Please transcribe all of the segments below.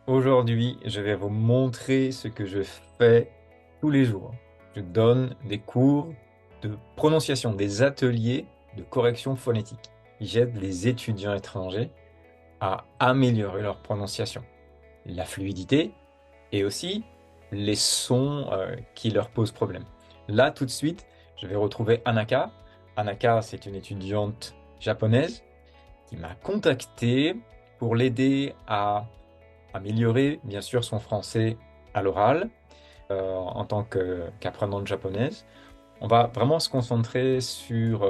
Aujourd'hui, je vais vous montrer ce que je fais tous les jours. Je donne des cours de prononciation, des ateliers de correction phonétique. J'aide les étudiants étrangers à améliorer leur prononciation, la fluidité et aussi les sons qui leur posent problème. Là, tout de suite, je vais retrouver Anaka. Anaka, c'est une étudiante japonaise qui m'a contacté pour l'aider à améliorer bien sûr son français à l'oral en tant qu'apprenante japonaise. On va vraiment se concentrer sur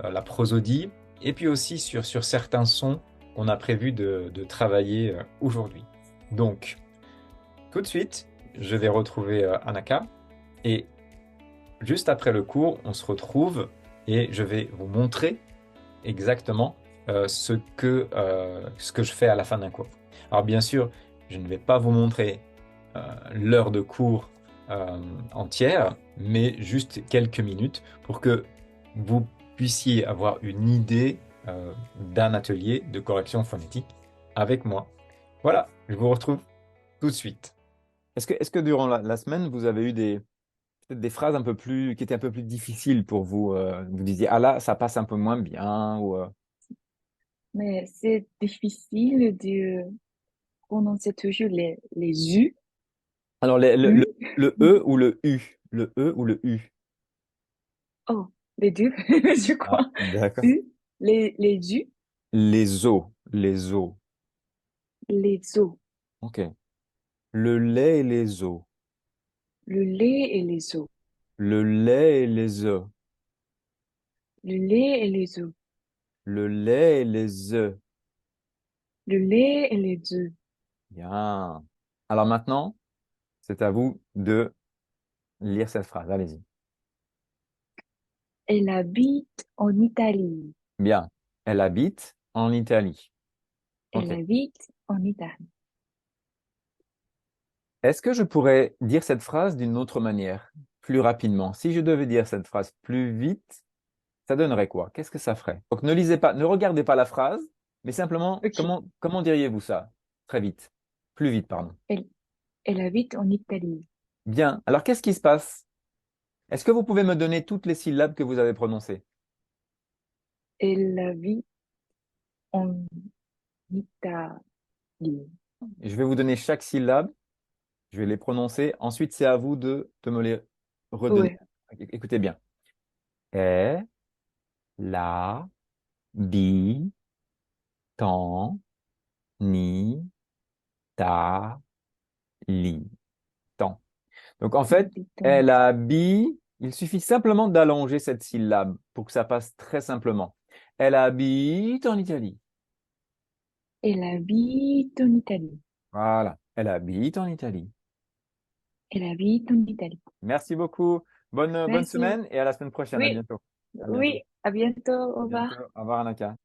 la prosodie et puis aussi sur certains sons qu'on a prévu de travailler aujourd'hui. Donc, tout de suite, je vais retrouver Anaka et juste après le cours, on se retrouve et je vais vous montrer exactement ce que je fais à la fin d'un cours. Alors bien sûr, je ne vais pas vous montrer l'heure de cours entière, mais juste quelques minutes pour que vous puissiez avoir une idée d'un atelier de correction phonétique avec moi. Voilà, je vous retrouve tout de suite. Est-ce que durant la semaine, vous avez eu peut-être des phrases qui étaient un peu plus difficiles pour vous? Vous disiez, ah là, ça passe un peu moins bien, Mais c'est difficile de prononcer toujours les U, Alors, U. le E ou le U? Le E ou le U? Oh, les deux, je Ah, crois. d'accord. U, les U, Les os, les os. les os, Ok. Le lait et les os. le lait et les os, Le lait et les œufs. le lait et les os, Le lait et les œufs. le lait et les œufs. Bien. Alors maintenant, c'est à vous de lire cette phrase. Allez-y. Elle habite en Italie. Bien. Elle habite en Italie. Elle Ok. habite en Italie. Est-ce que je pourrais dire cette phrase d'une autre manière, plus rapidement? Si je devais dire cette phrase plus vite, ça donnerait quoi? Qu'est-ce que ça ferait? Donc ne lisez pas, ne regardez pas la phrase, mais simplement, Ok. comment diriez-vous ça? Très vite. Plus vite, pardon. Elle, elle habite en Italie. Bien. Alors qu'est-ce qui se passe? Est-ce que vous pouvez me donner toutes les syllabes que vous avez prononcées? Elle habite en Italie. Je vais vous donner chaque syllabe, je vais les prononcer. Ensuite, c'est à vous de me les redonner. Ouais. Écoutez bien. E, la, bi, tan, ni, ta, li. Tan. Donc en Elle fait, habite en elle Italie. habille, il suffit simplement d'allonger cette syllabe pour que ça passe très simplement. Elle habite en Italie. Elle habite en Italie. Voilà. Elle habite en Italie. Elle habite en Italie. Merci beaucoup. Bonne Merci. semaine et à la semaine prochaine. À Oui, bientôt. À bientôt. oui, à bientôt. Au À bientôt. revoir. Au revoir, Anaka.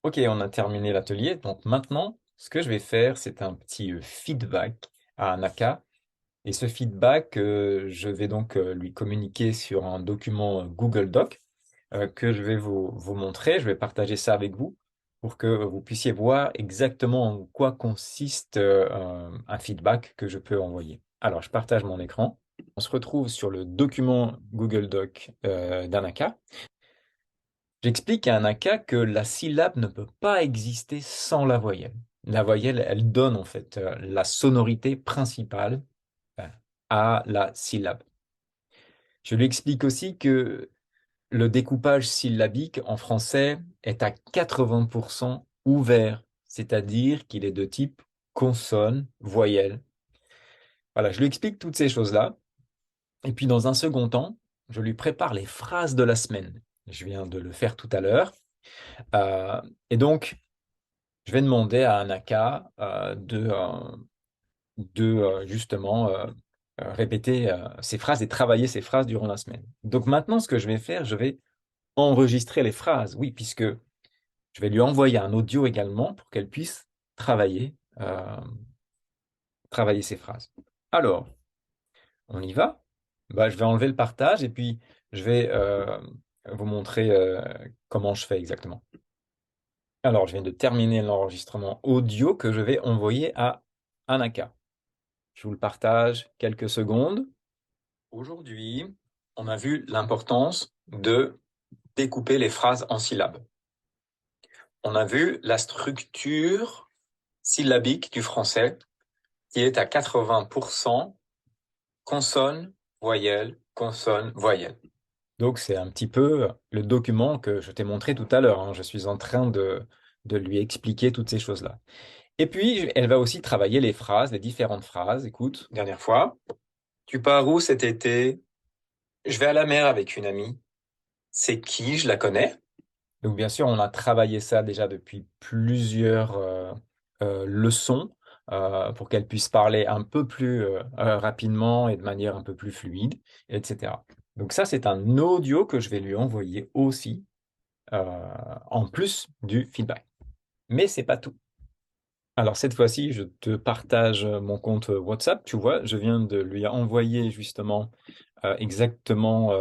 Ok, on a terminé l'atelier. Donc maintenant, ce que je vais faire, c'est un petit feedback à Anaka. Et ce feedback, je vais donc lui communiquer sur un document Google Doc que je vais vous montrer. Je vais partager ça avec vous pour que vous puissiez voir exactement en quoi consiste un feedback que je peux envoyer. Alors, je partage mon écran. On se retrouve sur le document Google Doc d'Anaka. J'explique à Anaka que la syllabe ne peut pas exister sans la voyelle. La voyelle, elle donne en fait la sonorité principale euh, à la syllabe. Je lui explique aussi que le découpage syllabique en français est à 80% ouvert, c'est-à-dire qu'il est de type consonne, voyelle. Voilà, je lui explique toutes ces choses-là. Et puis dans un second temps, je lui prépare les phrases de la semaine. Je viens de le faire tout à l'heure. Et donc, je vais demander à Anaka de justement répéter ces phrases et travailler ces phrases durant la semaine. Donc maintenant, ce que je vais faire, je vais enregistrer les phrases, oui, puisque je vais lui envoyer un audio également pour qu'elle puisse travailler, travailler ces phrases. Alors, on y va? Bah, je vais enlever le partage et puis je vais vous montrer comment je fais exactement. Alors, je viens de terminer l'enregistrement audio que je vais envoyer à Anaka. Je vous le partage quelques secondes. Aujourd'hui, on a vu l'importance de découper les phrases en syllabes. On a vu la structure syllabique du français qui est à 80% consonne, voyelle, consonne, voyelle. Donc c'est un petit peu le document que je t'ai montré tout à l'heure, hein. Je suis en train de lui expliquer toutes ces choses-là. Et puis, elle va aussi travailler les phrases, les différentes phrases. Écoute, dernière fois. Tu pars où cet été? Je vais à la mer avec une amie. C'est qui? Je la connais. Donc bien sûr, on a travaillé ça déjà depuis plusieurs leçons pour qu'elle puisse parler un peu plus rapidement et de manière un peu plus fluide, etc. Donc ça, c'est un audio que je vais lui envoyer aussi en plus du feedback. Mais c'est pas tout. Alors cette fois-ci, je te partage mon compte WhatsApp. Tu vois, je viens de lui envoyer justement exactement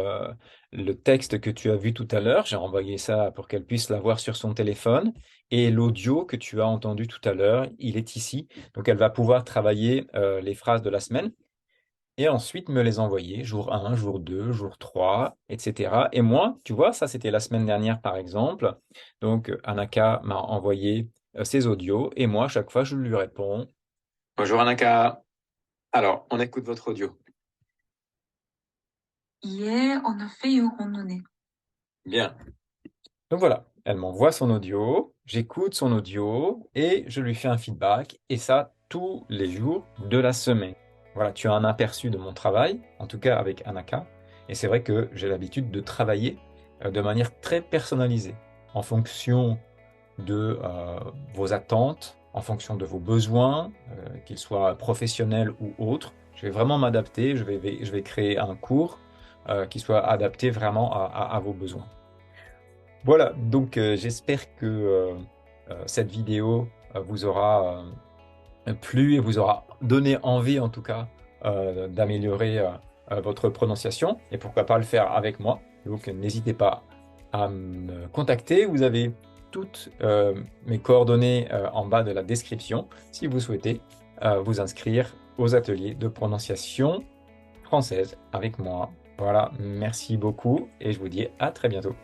le texte que tu as vu tout à l'heure. J'ai envoyé ça pour qu'elle puisse l'avoir sur son téléphone. Et l'audio que tu as entendu tout à l'heure, il est ici. Donc elle va pouvoir travailler les phrases de la semaine et ensuite me les envoyer jour 1, jour 2, jour 3, etc. Et moi, tu vois, ça c'était la semaine dernière par exemple. Donc Anaka m'a envoyé ses audios et moi, à chaque fois, je lui réponds. Bonjour Anaka. Alors, on écoute votre audio. Hier, on a fait une randonnée. Bien. Donc voilà, elle m'envoie son audio, j'écoute son audio et je lui fais un feedback et ça tous les jours de la semaine. Voilà, tu as un aperçu de mon travail, en tout cas avec Anaka, et c'est vrai que j'ai l'habitude de travailler de manière très personnalisée en fonction de vos attentes, en fonction de vos besoins, qu'ils soient professionnels ou autres. Je vais vraiment m'adapter, je vais créer un cours qui soit adapté vraiment à vos besoins. Voilà, donc j'espère que cette vidéo vous aura plu et vous aura donné envie en tout cas d'améliorer votre prononciation et pourquoi pas le faire avec moi. Donc n'hésitez pas à me contacter. Vous avez toutes mes coordonnées en bas de la description si vous souhaitez vous inscrire aux ateliers de prononciation française avec moi. Voilà, merci beaucoup et je vous dis à très bientôt.